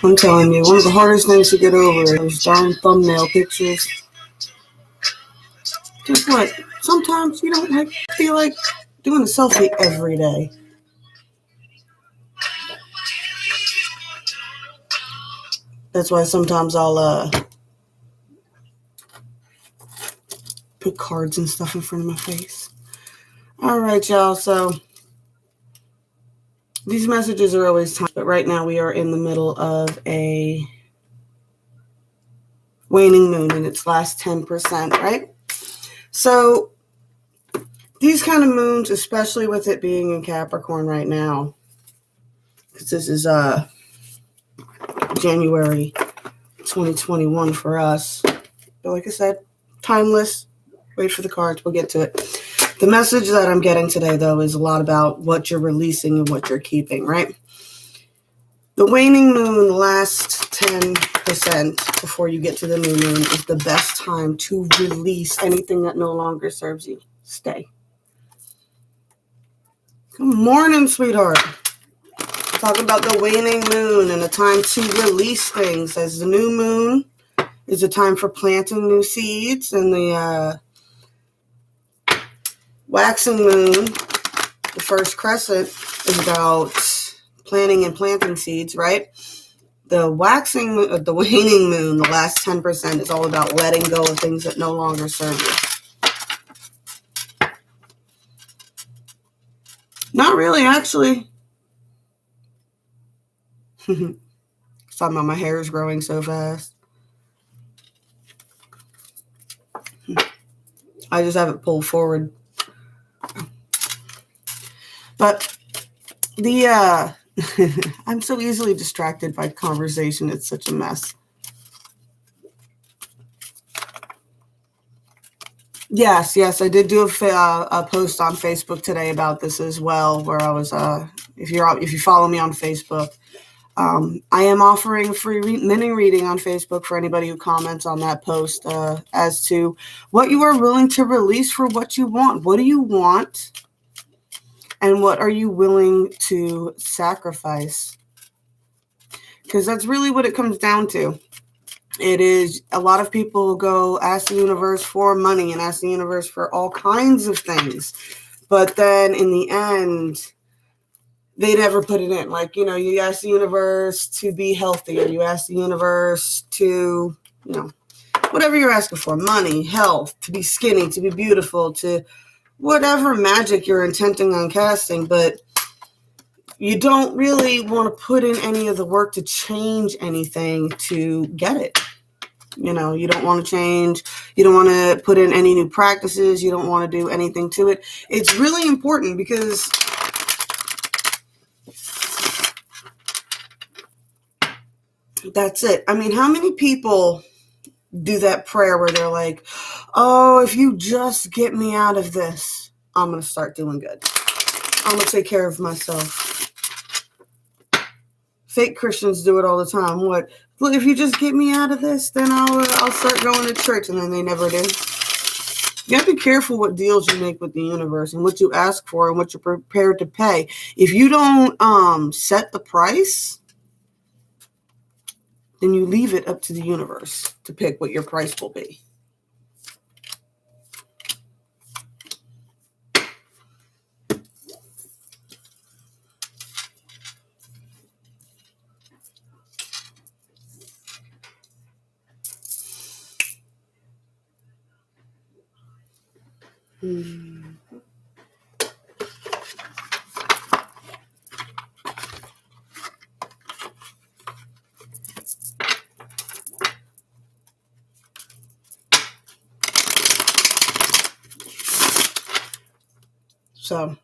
I'm telling you, one of the hardest things to get over is those darn thumbnail pictures. Guess what? Sometimes you don't feel like doing a selfie every day. That's why sometimes I'll put cards and stuff in front of my face. All right, y'all. So these messages are always timed, but right now we are in the middle of a waning moon in its last 10%, right? So these kind of moons, especially with it being in Capricorn right now, because this is January 2021 for us. But like I said, timeless. Wait for the cards. We'll get to it. The message that I'm getting today, though, is a lot about what you're releasing and what you're keeping, right? The waning moon, last 10% before you get to the new moon, is the best time to release anything that no longer serves you. Stay. Good morning, sweetheart. Talking about the waning moon and the time to release things. As the new moon is a time for planting new seeds, and the waxing moon, the first crescent, is about planting and planting seeds, right? The waning moon, the last 10%, is all about letting go of things that no longer serve you. Not really, actually. Talking about my hair is growing so fast. I just have it pulled forward. But the I'm so easily distracted by conversation. It's such a mess. Yes, I did do a post on Facebook today about this as well, where I was, if you follow me on Facebook, I am offering a free mini reading on Facebook for anybody who comments on that post as to what you are willing to release for what you want. What do you want? And what are you willing to sacrifice? Because that's really what it comes down to. It is, a lot of people go ask the universe for money and ask the universe for all kinds of things. But then in the end, they never put it in. Like, you ask the universe to be healthy, or you ask the universe to, whatever you're asking for, money, health, to be skinny, to be beautiful, to whatever magic you're intending on casting. But you don't really want to put in any of the work to change anything to get it. You don't want to change. You don't want to put in any new practices. You don't want to do anything to it. It's really important because that's it. I mean, how many people do that prayer where they're like, oh, if you just get me out of this, I'm going to start doing good. I'm going to take care of myself. Fake Christians do it all the time. What? Look, if you just get me out of this, then I'll start going to church, and then they never do. You have to be careful what deals you make with the universe and what you ask for and what you're prepared to pay. If you don't set the price, then you leave it up to the universe to pick what your price will be. So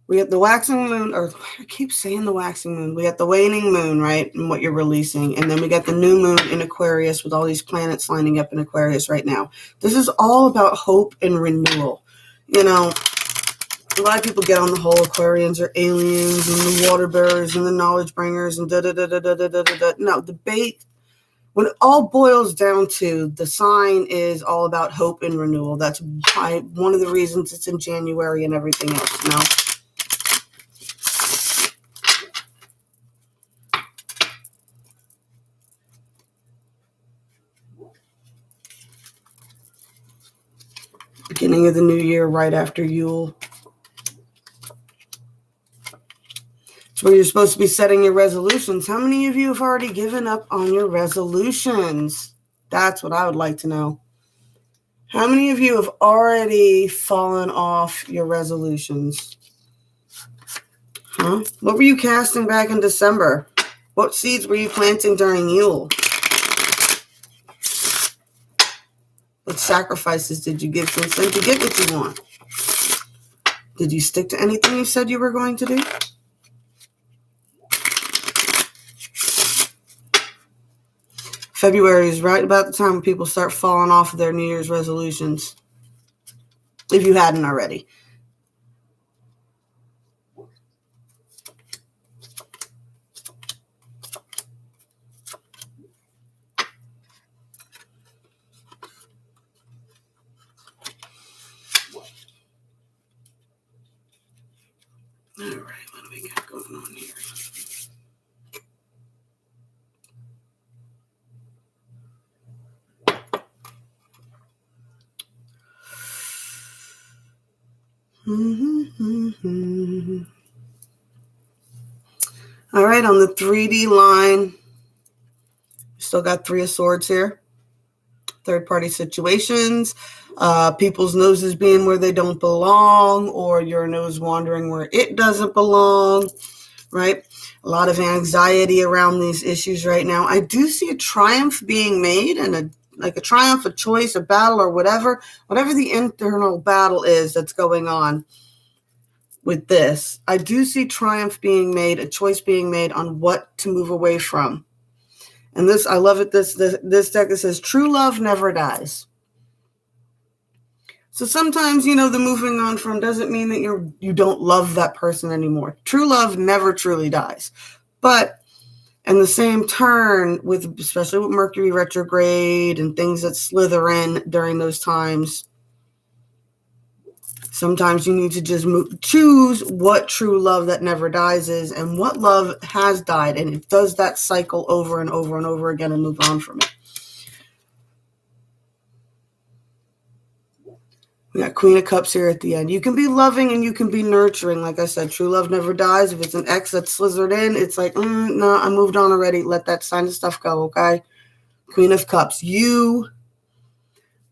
we have the waxing moon, or I keep saying the waxing moon. We got the waning moon, right? And what you're releasing. And then we got the new moon in Aquarius with all these planets lining up in Aquarius right now. This is all about hope and renewal. A lot of people get on the whole Aquarians are aliens and the water bearers and the knowledge bringers and da-da-da-da-da-da-da-da. No, when it all boils down to, the sign is all about hope and renewal. That's why, one of the reasons it's in January and everything else, Beginning of the new year, right after Yule. It's where you're supposed to be setting your resolutions. How many of you have already given up on your resolutions? That's what I would like to know. How many of you have already fallen off your resolutions? Huh? What were you casting back in December? What seeds were you planting during Yule? What sacrifices did you give to instead to get what you want? Did you stick to anything you said you were going to do? February is right about the time when people start falling off of their New Year's resolutions, if you hadn't already. All right, what do we got going on here? All right, on the 3D line, still got 3 of Swords here. Third-party situations, people's noses being where they don't belong, or your nose wandering where it doesn't belong, right? A lot of anxiety around these issues right now. I do see a triumph being made, and a triumph, a choice, a battle, or whatever the internal battle is that's going on with this. I do see triumph being made, a choice being made on what to move away from. And this, I love it. This deck, it says, true love never dies. So sometimes, the moving on from doesn't mean that you don't love that person anymore. True love never truly dies. But in the same turn, especially with Mercury retrograde and things that slither in during those times, sometimes you need to just choose what true love that never dies is and what love has died. And it does that cycle over and over and over again and move on from it. We got Queen of Cups here at the end. You can be loving and you can be nurturing. Like I said, true love never dies. If it's an ex that's slithered in, it's like, no, I moved on already. Let that kind of stuff go, okay? Queen of Cups. You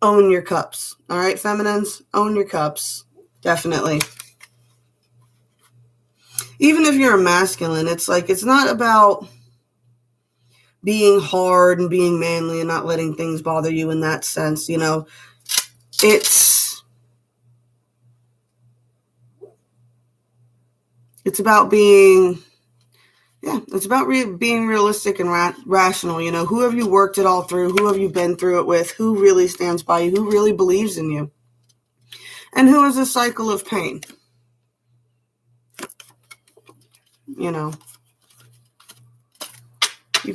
own your cups. All right, feminines? Own your cups. Definitely. Even if you're a masculine, it's like, it's not about being hard and being manly and not letting things bother you in that sense. It's about being, being realistic and rational. Who have you worked it all through? Who have you been through it with? Who really stands by you? Who really believes in you? And who is a cycle of pain? You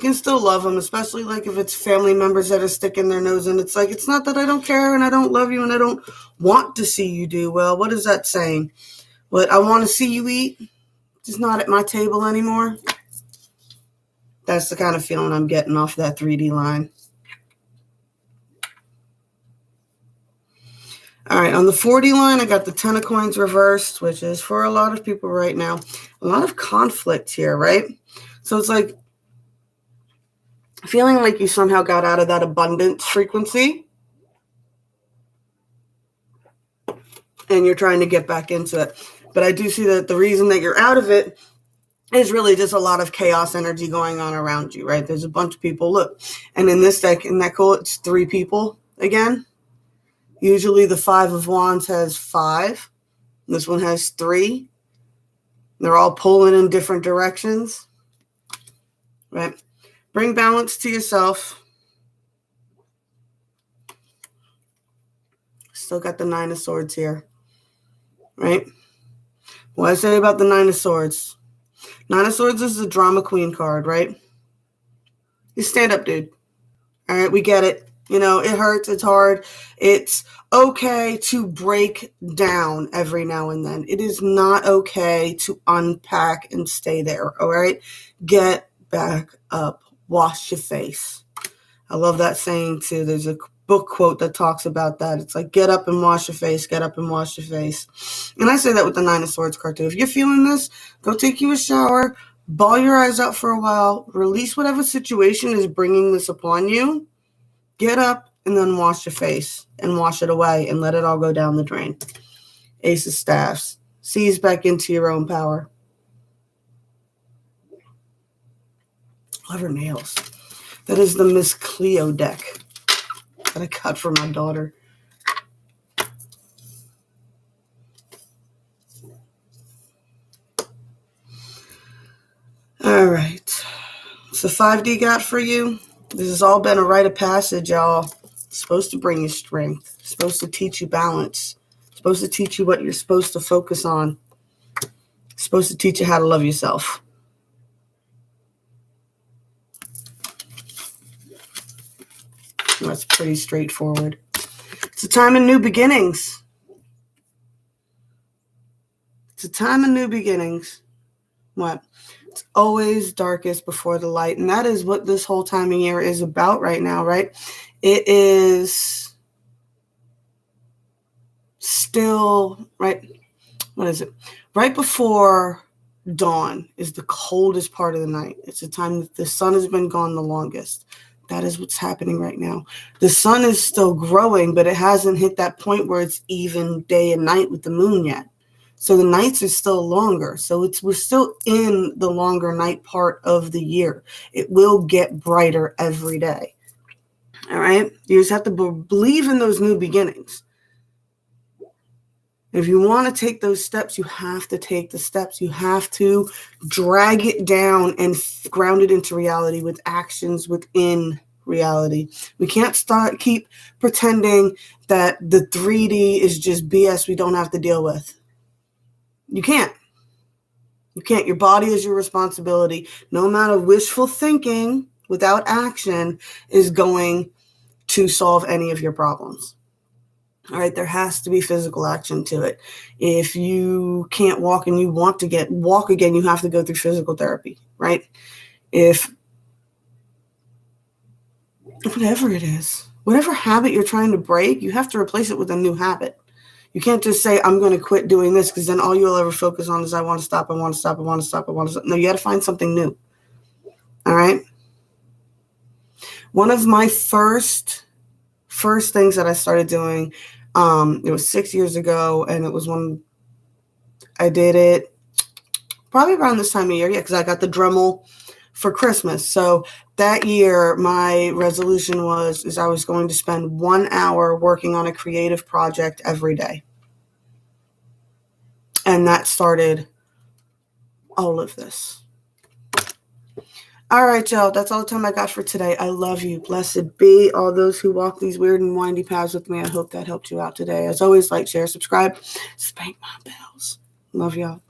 can still love them, especially like if it's family members that are sticking their nose in. It's like, it's not that I don't care and I don't love you and I don't want to see you do well. What is that saying? What I want to see you eat, just not at my table anymore. That's the kind of feeling I'm getting off that 3D line. All right, on the 4D line, I got the 10 of coins reversed, which is for a lot of people right now, a lot of conflict here, right? So it's like feeling like you somehow got out of that abundance frequency and you're trying to get back into it. But I do see that the reason that you're out of it is really just a lot of chaos energy going on around you, right? There's a bunch of people. Look, and in this deck, isn't that cool? It's 3 people again. Usually the 5 of Wands has 5. This one has 3. They're all pulling in different directions, right? Bring balance to yourself. Still got the 9 of Swords here, right? What I say about the 9 of Swords? 9 of Swords is the drama queen card, right? You stand up, dude. All right, we get it. It hurts. It's hard. It's okay to break down every now and then. It is not okay to unpack and stay there, all right? Get back up. Wash your face. I love that saying, too. There's a book quote that talks about that. It's like, get up and wash your face, get up and wash your face. And I say that with the Nine of Swords card too. If you're feeling this, go take you a shower, bawl your eyes out for a while, release whatever situation is bringing this upon you, get up and then wash your face and wash it away and let it all go down the drain. Ace of Staffs. Seize back into your own power. Love her nails. That is the Miss Cleo deck that I got for my daughter. All right. So 5D got for you. This has all been a rite of passage, y'all. It's supposed to bring you strength. It's supposed to teach you balance. It's supposed to teach you what you're supposed to focus on. It's supposed to teach you how to love yourself. That's pretty straightforward. It's a time of new beginnings. It's a time of new beginnings. What? It's always darkest before the light. And that is what this whole time of year is about right now, right? It is still, right? What is it? Right before dawn is the coldest part of the night. It's the time that the sun has been gone the longest. That is what's happening right now. The sun is still growing, but it hasn't hit that point where it's even day and night with the moon yet. So the nights are still longer. So we're still in the longer night part of the year. It will get brighter every day. All right? You just have to believe in those new beginnings. If you want to take those steps, you have to take the steps. You have to drag it down and ground it into reality with actions within reality. We can't keep pretending that the 3D is just BS we don't have to deal with. You can't. You can't. Your body is your responsibility. No amount of wishful thinking without action is going to solve any of your problems. All right, there has to be physical action to it. If you can't walk and you want to walk again, you have to go through physical therapy, right? If whatever it is, whatever habit you're trying to break, you have to replace it with a new habit. You can't just say, I'm going to quit doing this, because then all you'll ever focus on is I want to stop, I want to stop, I want to stop, I want to stop. No, you got to find something new. All right? One of my first things that I started doing, it was 6 years ago, and it was when I did it probably around this time of year, because I got the Dremel for Christmas. So that year, my resolution is I was going to spend 1 hour working on a creative project every day. And that started all of this. All right, y'all. That's all the time I got for today. I love you. Blessed be all those who walk these weird and windy paths with me. I hope that helped you out today. As always, like, share, subscribe, spank my bells. Love y'all.